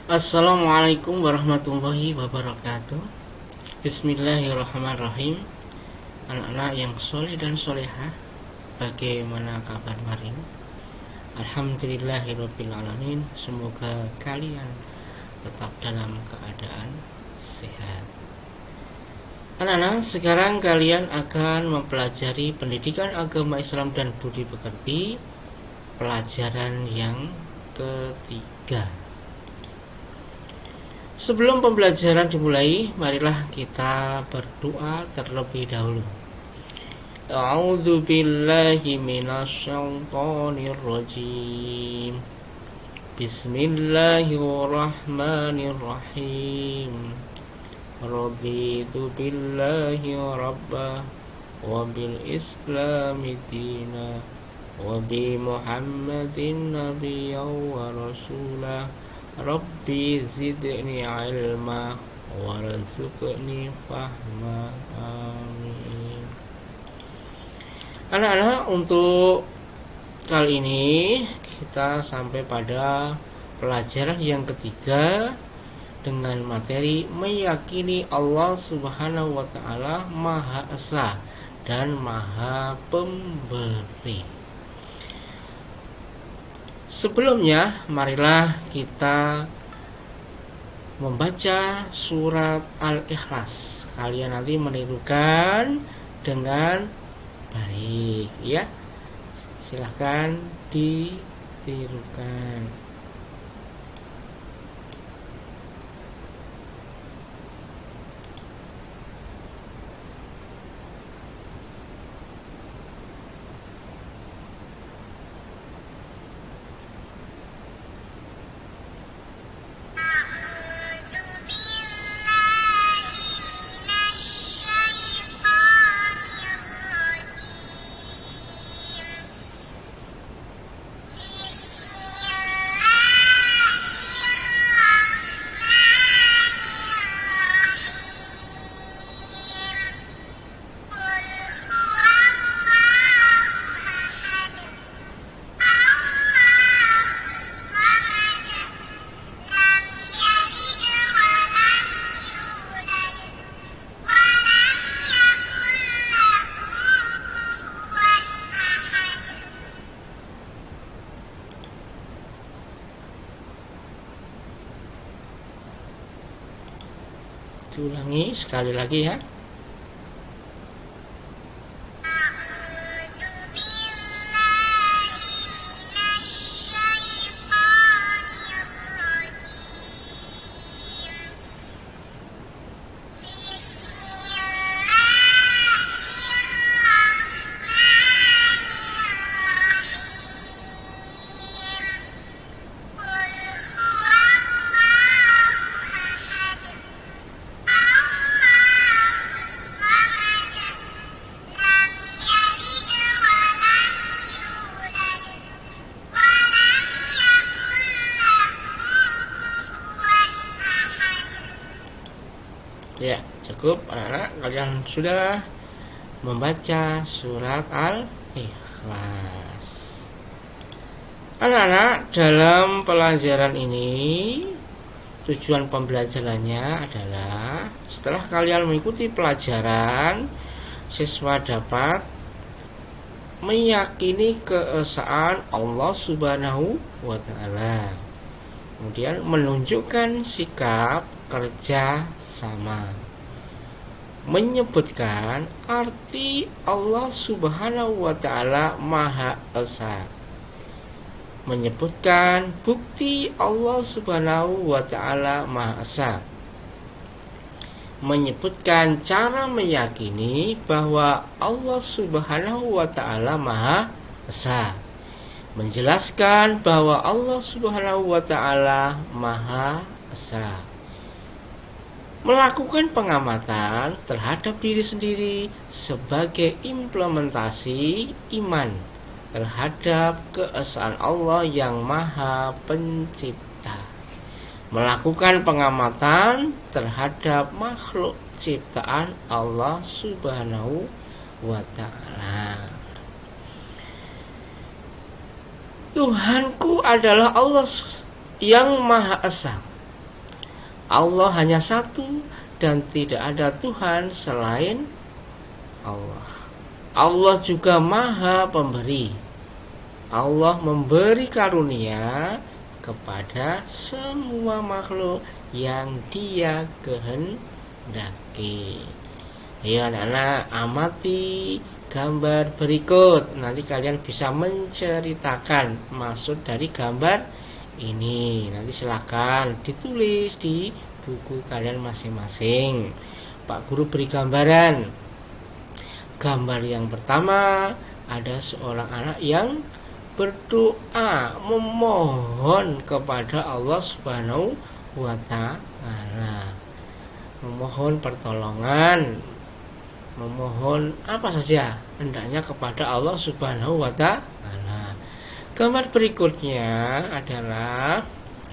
Assalamualaikum warahmatullahi wabarakatuh. Bismillahirrahmanirrahim. Anak-anak yang soleh dan solehah, bagaimana kabar hari ini? Alhamdulillahirrabbilalamin. Semoga kalian tetap dalam keadaan sehat. Anak-anak, sekarang kalian akan mempelajari pendidikan agama Islam dan budi pekerti, pelajaran yang ketiga. Sebelum pembelajaran dimulai, marilah kita berdoa terlebih dahulu. A'udzu billahi minasyaitonir rajim. Bismillahirrahmanirrahim. Raditu billahi rabba wa bil islami dina wa bi Muhammadin nabiyyan wa rasulah. Rabbi zidni ilma warzuqni fahma. Amin. Anak-anak, untuk kali ini kita sampai pada pelajaran yang ketiga dengan materi meyakini Allah Subhanahu wa taala Maha Esa dan Maha Pemberi. Sebelumnya, marilah kita membaca surat Al-Ikhlas. Kalian nanti menirukan dengan baik, ya. Silahkan ditirukan. Diulangi sekali lagi, ya. Ya, cukup anak-anak, kalian sudah membaca surat Al-Ikhlas. Anak-anak, dalam pelajaran ini tujuan pembelajarannya adalah setelah kalian mengikuti pelajaran, siswa dapat meyakini keesaan Allah Subhanahu wa taala. Kemudian menunjukkan sikap kerja sama, menyebutkan arti Allah Subhanahu wa taala Maha Esa, menyebutkan bukti Allah Subhanahu wa taala Maha Esa, menyebutkan cara meyakini bahwa Allah Subhanahu wa taala Maha Esa, menjelaskan bahwa Allah Subhanahu wa taala Maha Esa, melakukan pengamatan terhadap diri sendiri sebagai implementasi iman terhadap keesaan Allah yang Maha Pencipta, melakukan pengamatan terhadap makhluk ciptaan Allah Subhanahu wa taala. Tuhanku adalah Allah yang Maha Esa. Allah hanya satu dan tidak ada Tuhan selain Allah. Allah juga Maha Pemberi. Allah memberi karunia kepada semua makhluk yang Dia kehendaki. Ya anak-anak, amati gambar berikut. Nanti kalian bisa menceritakan maksud dari gambar ini. Nanti silakan ditulis di buku kalian masing-masing. Pak Guru beri gambaran. Gambar yang pertama, ada seorang anak yang berdoa memohon kepada Allah Subhanahu wa Ta'ala, memohon pertolongan, memohon apa saja hendaknya kepada Allah Subhanahu wa Ta'ala. Gambar berikutnya adalah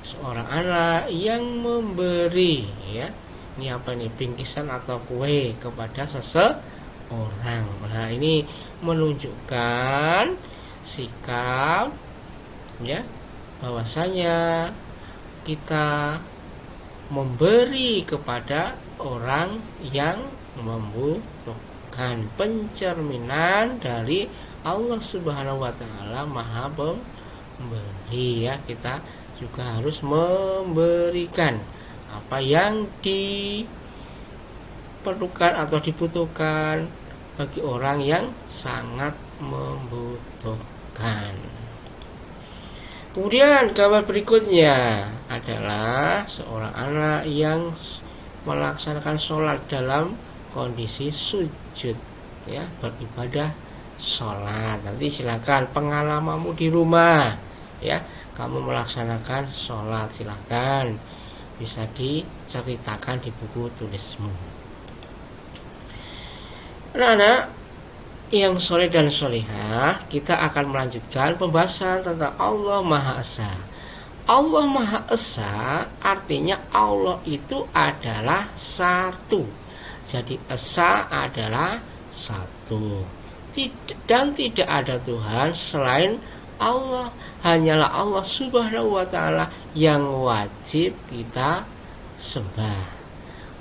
seorang anak yang memberi, ya, ini apa nih, bingkisan atau kue kepada seseorang. Nah, ini menunjukkan sikap, ya, bahwasanya kita memberi kepada orang yang membutuhkan, pencerminan dari Allah Subhanahu wa Ta'ala Maha Pemberi, ya. Kita juga harus memberikan apa yang diperlukan atau dibutuhkan bagi orang yang sangat membutuhkan. Kemudian gambar berikutnya adalah seorang anak yang melaksanakan sholat dalam kondisi sujud, ya, beribadah sholat. Nanti silakan pengalamanmu di rumah, ya, kamu melaksanakan sholat, silakan bisa diceritakan di buku tulismu. Anak-anak yang soleh dan solehah, kita akan melanjutkan pembahasan tentang Allah Maha Esa. Allah Maha Esa artinya Allah itu adalah satu. Jadi Esa adalah satu. Dan tidak ada Tuhan selain Allah. Hanyalah Allah Subhanahu wa Ta'ala yang wajib kita sembah.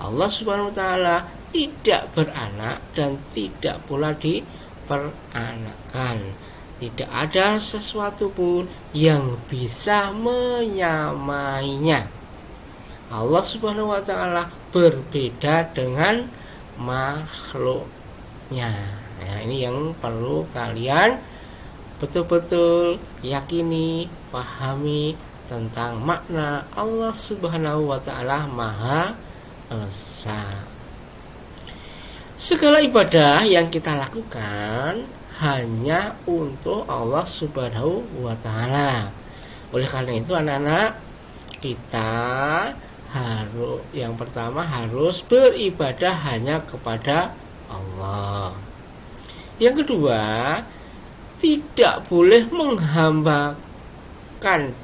Allah Subhanahu wa Ta'ala tidak beranak dan tidak pula diperanakan. Tidak ada sesuatu pun yang bisa menyamainya. Allah Subhanahu wa Ta'ala berbeda dengan makhluknya. Nah, ini yang perlu kalian betul-betul yakini, pahami tentang makna Allah Subhanahu wa Ta'ala Maha Esa. Segala ibadah yang kita lakukan hanya untuk Allah Subhanahu wa Ta'ala. Oleh karena itu anak-anak, kita yang pertama harus beribadah hanya kepada Allah. Yang kedua, tidak boleh menghambakan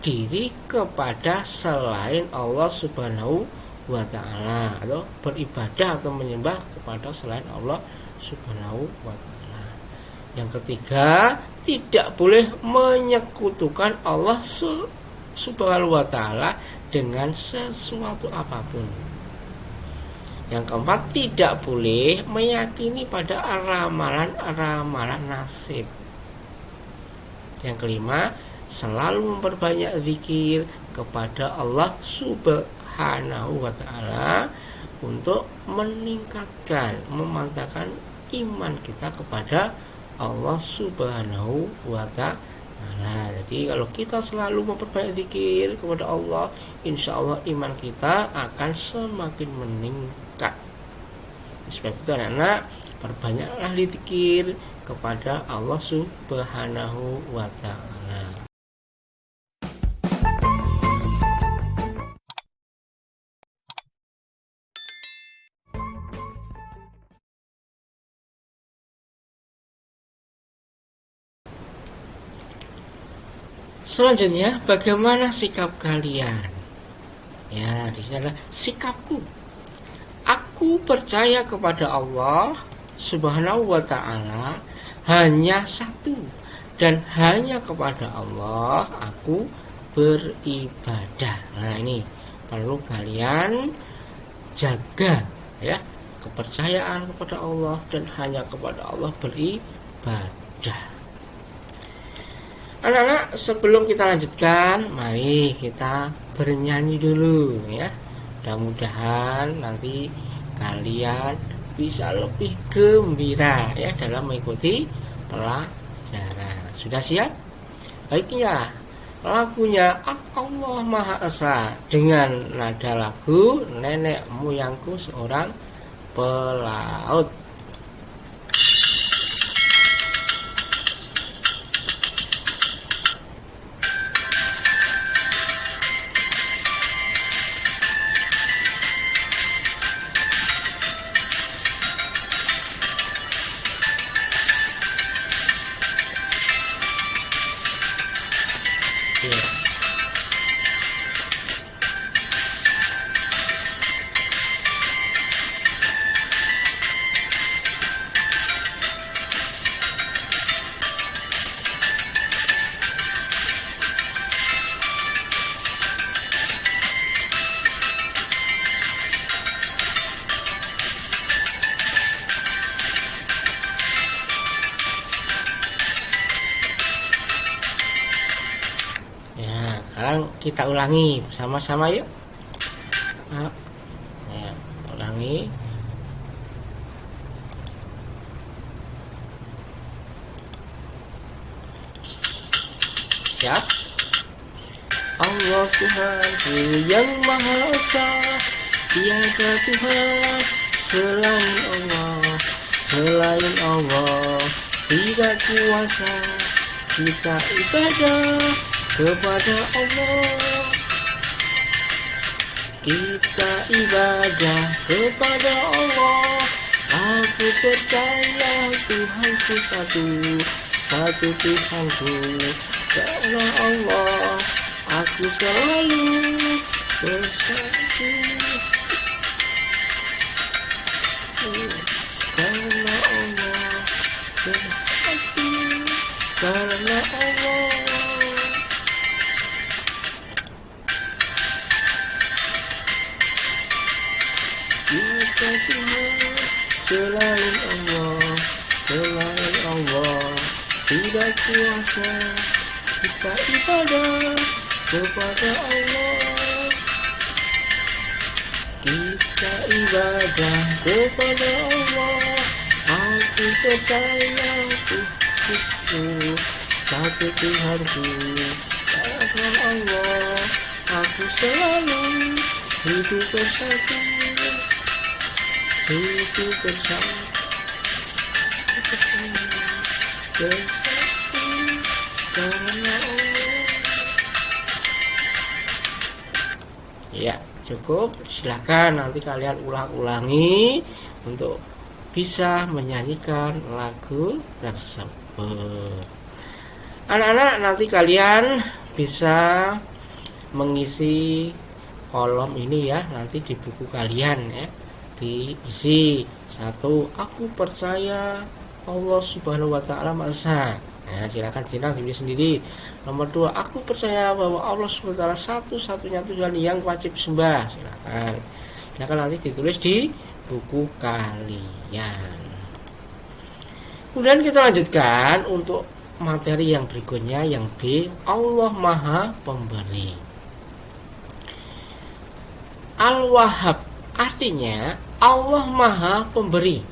diri kepada selain Allah Subhanahu wa Ta'ala, atau beribadah atau menyembah kepada selain Allah Subhanahu wa Ta'ala. Yang ketiga, tidak boleh menyekutukan Allah Subhanahu wa Ta'ala dengan sesuatu apapun. Yang keempat, tidak boleh meyakini pada ramalan-ramalan nasib. Yang kelima, selalu memperbanyak zikir kepada Allah Subhanahu wa Ta'ala untuk meningkatkan, memantapkan iman kita kepada Allah Subhanahu wa Ta'ala. Jadi kalau kita selalu memperbanyak zikir kepada Allah, insya Allah iman kita akan semakin meningkat. Sebab itu anak-anak, perbanyaklah zikir kepada Allah Subhanahu wa Ta'ala. Selanjutnya, bagaimana sikap kalian? Ya, di sini adalah sikapku. Aku percaya kepada Allah Subhanahu wa Ta'ala hanya satu, dan hanya kepada Allah aku beribadah. Nah, ini perlu kalian jaga ya kepercayaan kepada Allah dan hanya kepada Allah beribadah. Anak-anak, sebelum kita lanjutkan, mari kita bernyanyi dulu ya. Mudah-mudahan nanti kalian bisa lebih gembira ya dalam mengikuti pelajaran. Sudah siap? Baiknya, lagunya Allah Maha Esa dengan nada lagu Nenek Moyangku Seorang Pelaut. Sekarang kita ulangi bersama-sama yuk. Ya, ulangi. Siap. Allah Tuhanku yang Maha Esa, tiada Tuhan selain Allah, selain Allah tidak kuasa kita ibadah kepada Allah. Kita ibadah kepada Allah. Aku percaya Tuhanku satu, satu Tuhanku, karena Allah aku selalu bersatu. Karena Allah bersatu, karena Allah. Kita Tuhan selain Allah, selain Allah tidak kuasa kita ibadah kepada Allah. Kita ibadah kepada Allah. Aku percaya Tuhanku, satu Tuhanku, karena Allah aku selalu hidup bersatu, hidup bersatu, karena Allah. Ya, cukup. Silahkan nanti kalian ulang-ulangi untuk bisa menyanyikan lagu tersebut. Anak-anak, nanti kalian bisa mengisi kolom ini ya, nanti di buku kalian ya, diisi satu, aku percaya Allah Subhanahu wa Ta'ala Maha Esa. Nah, silakan diri sendiri. Nomor 2, aku percaya bahwa Allah Subhanahu wa Ta'ala satu-satunya Tuhan yang wajib sembah. Silakan nanti ditulis di buku kalian. Kemudian kita lanjutkan untuk materi yang berikutnya, yang B, Allah Maha Pemberi. Al-Wahhab artinya Allah Maha Pemberi.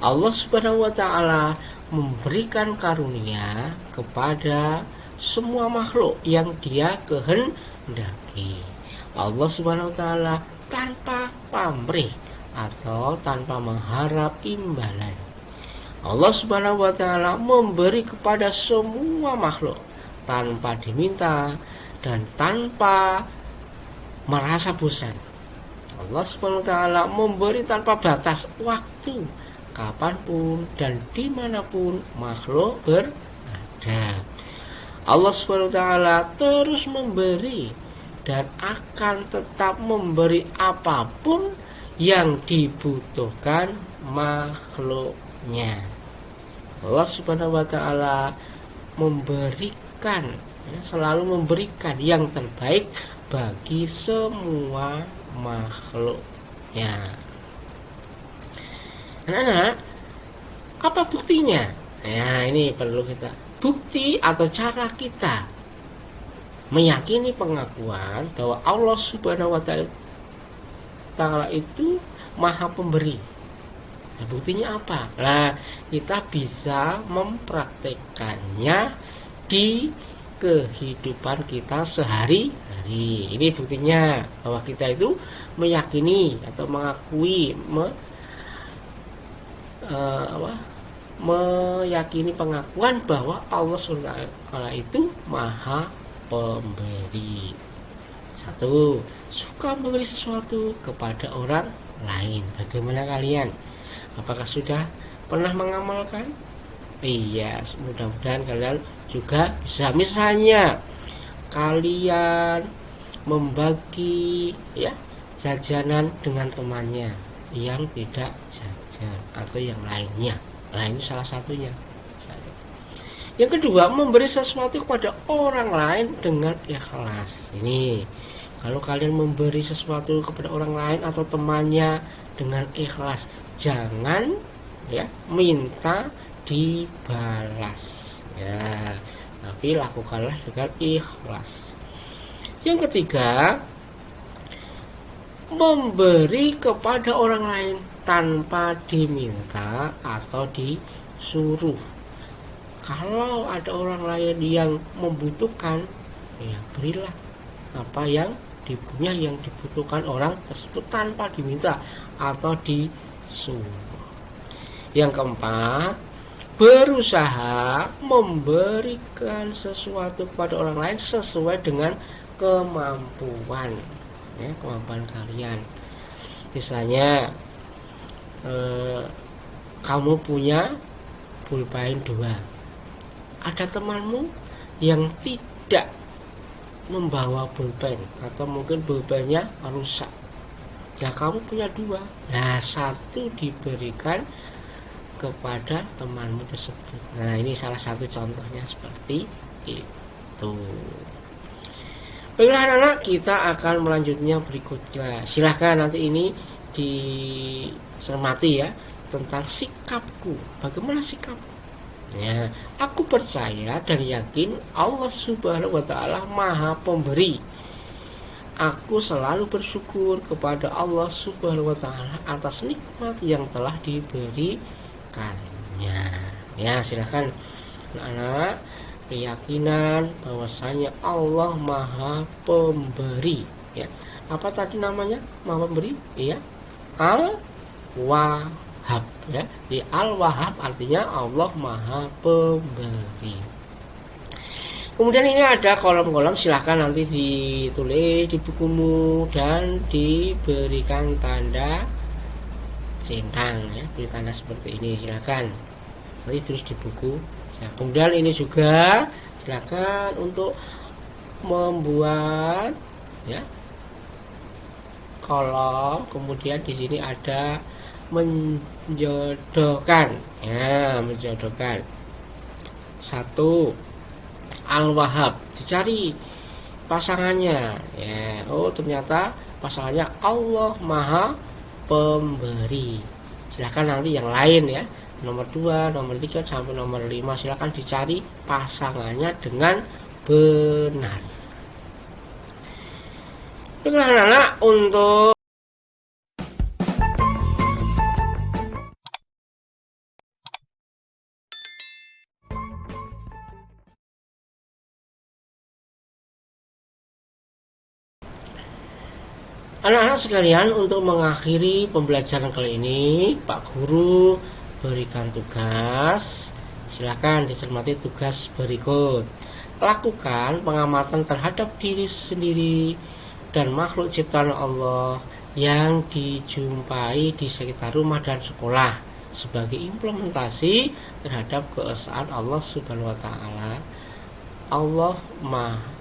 Allah Subhanahu wa Ta'ala memberikan karunia kepada semua makhluk yang Dia kehendaki. Allah Subhanahu wa Ta'ala tanpa pamrih atau tanpa mengharap imbalan. Allah Subhanahu wa Ta'ala memberi kepada semua makhluk tanpa diminta dan tanpa merasa bosan. Allah Subhanahu wa Ta'ala memberi tanpa batas waktu, kapanpun dan dimanapun makhluk berada. Allah Subhanahu wa Ta'ala terus memberi dan akan tetap memberi apapun yang dibutuhkan makhluknya. Allah Subhanahu wa Ta'ala memberikan, selalu memberikan yang terbaik bagi semua makhluk. Ya, anak-anak, apa buktinya? Ya, ini perlu kita bukti atau cara kita meyakini pengakuan bahwa Allah Subhanahu wa Ta'ala itu Maha Pemberi. Nah, buktinya apa? Nah, kita bisa mempraktekkannya di kehidupan kita sehari-hari. Ini buktinya bahwa kita itu meyakini atau mengakui meyakini pengakuan bahwa Allah SWT itu Maha Pemberi. Satu, suka memberi sesuatu kepada orang lain. Bagaimana kalian? Apakah sudah pernah mengamalkan? Iya, mudah-mudahan kalian juga bisa. Misalnya kalian membagi ya jajanan dengan temannya yang tidak jajan atau yang lainnya. Nah, ini salah satunya. Yang kedua, memberi sesuatu kepada orang lain dengan ikhlas. Ini kalau kalian memberi sesuatu kepada orang lain atau temannya dengan ikhlas, jangan ya minta dibalas ya, tapi lakukanlah dengan ikhlas. Yang ketiga, memberi kepada orang lain tanpa diminta atau disuruh. Kalau ada orang lain yang membutuhkan, ya berilah apa yang dipunya, yang dibutuhkan orang tersebut tanpa diminta atau disuruh. Yang keempat, berusaha memberikan sesuatu kepada orang lain sesuai dengan kemampuan ya, kemampuan kalian. Misalnya kamu punya pulpen 2, ada temanmu yang tidak membawa pulpen atau mungkin pulpennya rusak, ya kamu punya 2, nah 1 diberikan kepada temanmu tersebut. Nah, ini salah satu contohnya seperti itu. Baiklah anak-anak, kita akan melanjutnya berikutnya. Silahkan nanti ini dicermati ya tentang sikapku. Bagaimana sikapku? Ya, aku percaya dan yakin Allah Subhanahu wa Ta'ala Maha Pemberi. Aku selalu bersyukur kepada Allah Subhanahu wa Ta'ala atas nikmat yang telah diberikannya. Ya, silakan anak-anak, keyakinan bahwasanya Allah Maha Pemberi. Ya, apa tadi namanya? Maha Pemberi? Iya, Al-Wahhab. Ya, di Al-Wahhab artinya Allah Maha Pemberi. Kemudian ini ada kolom-kolom, silahkan nanti ditulis di bukumu dan diberikan tanda centang ya, beri tanda seperti ini, silahkan nanti tulis di buku. Nah, kemudian ini juga silahkan untuk membuat ya kolom, kemudian di sini ada menjodohkan ya, menjodohkan. 1, Al-Wahhab, dicari pasangannya ya, oh ternyata pasangannya Allah Maha Pemberi. Silahkan nanti yang lain ya, nomor 2, nomor 3 sampai nomor 5 silahkan dicari pasangannya dengan benar. Baiklah anak-anak, untuk anak-anak sekalian, untuk mengakhiri pembelajaran kali ini, Pak Guru berikan tugas. Silakan dicermati tugas berikut. Lakukan pengamatan terhadap diri sendiri dan makhluk ciptaan Allah yang dijumpai di sekitar rumah dan sekolah sebagai implementasi terhadap keesaan Allah Subhanahu wa Ta'ala, Allah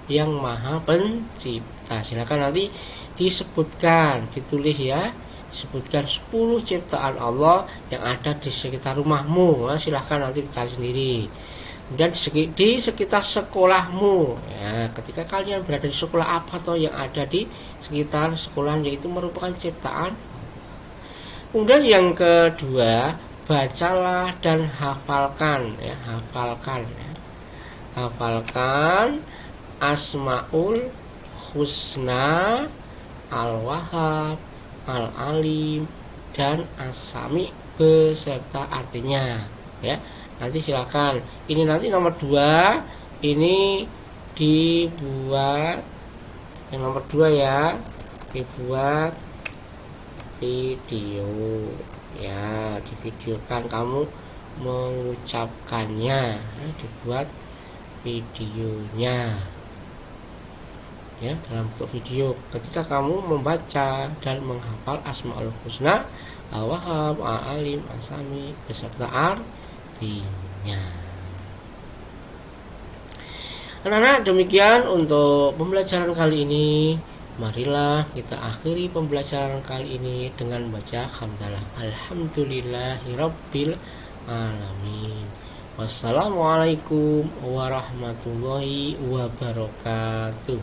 yang Maha Pencipta. Silakan nanti disebutkan, ditulis ya, sebutkan 10 ciptaan Allah yang ada di sekitar rumahmu. Nah, silahkan nanti cari sendiri. Kemudian di sekitar sekolahmu ya, ketika kalian berada di sekolah apa atau yang ada di sekitar sekolah, yaitu merupakan ciptaan Kemudian yang kedua, bacalah dan hafalkan ya, hafalkan ya. Hafalkan Asmaul Husna, Al-Wahhab, Al-Alim, dan As-Sami beserta artinya ya. Nanti silakan. Ini nanti nomor 2 ini dibuat yang nomor 2 ya, dibuat video ya, divideokan kamu mengucapkannya ya, dibuat videonya ya, dalam bentuk video ketika kamu membaca dan menghafal Asmaul Husna, Al-Wahhab, Al-Alim, As-Sami beserta artinya. Anak-anak, demikian untuk pembelajaran kali ini. Marilah kita akhiri pembelajaran kali ini dengan baca hamdalah alhamdulillahirabbil alamin. Wassalamualaikum warahmatullahi wabarakatuh.